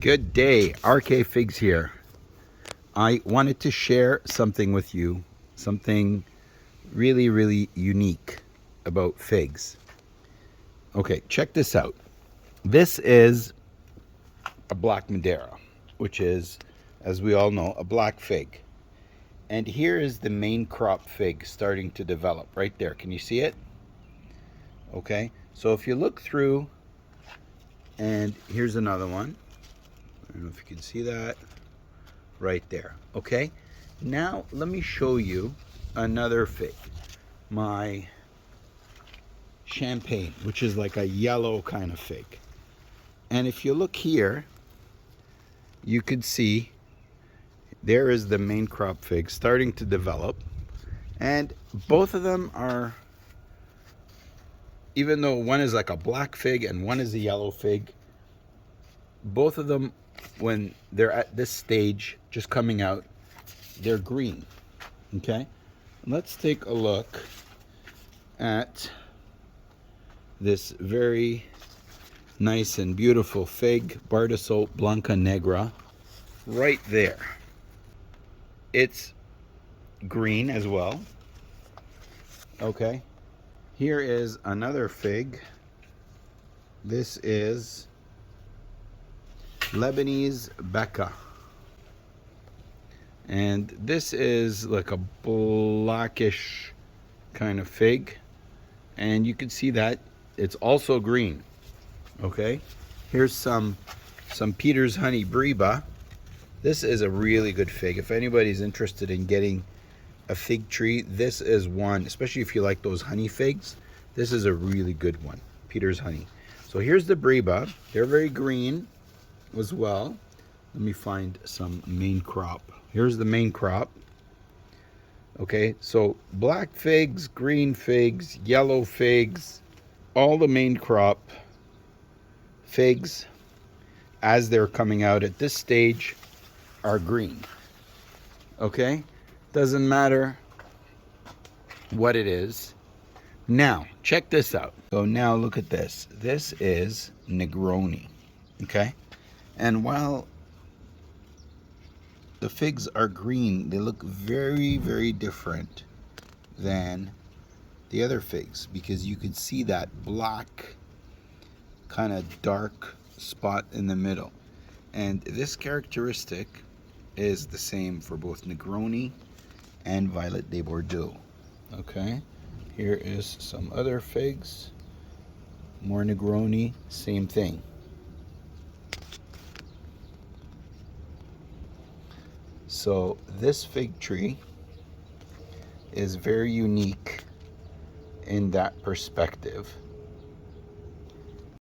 Good day, RK Figs here. I wanted to share something with you, something really unique about figs. Okay, check this out. This is a black Madeira, which is, as we all know, a black fig. And here is the main crop fig starting to develop right there. Can you see it? Okay, so if you look through, and here's another one. I don't know if you can see that right there. Okay, now let me show you another fig, my champagne, which is like a yellow kind of fig. And if you look here, you can see there is the main crop fig starting to develop, and both of them are, even though one is like a black fig and one is a yellow fig, both of them, when they're at this stage just coming out, they're green. Okay, let's take a look at this very nice and beautiful fig, Bardasol Blanca Negra, right there. It's green as well. Okay, here is another fig. This is Lebanese Becca, and this is like a blackish kind of fig, and you can see that it's also green. Okay, here's some Peter's Honey Breba. This is a really good fig. If anybody's interested in getting a fig tree, this is one, especially if you like those honey figs. This is a really good one, Peter's Honey. So here's the Breba. They're very green as well. Let me find some main crop. Here's the main crop. Okay, so black figs, green figs, yellow figs, all the main crop figs as they're coming out at this stage are green. Okay, doesn't matter what it is. Now check this out. So now look at this. This is Negroni. Okay, and while the figs are green, they look very different than the other figs, because you can see that black kind of dark spot in the middle. And this characteristic is the same for both Negroni and Violet de Bordeaux. Okay, here is some other figs, more Negroni, same thing. So this fig tree is very unique in that perspective.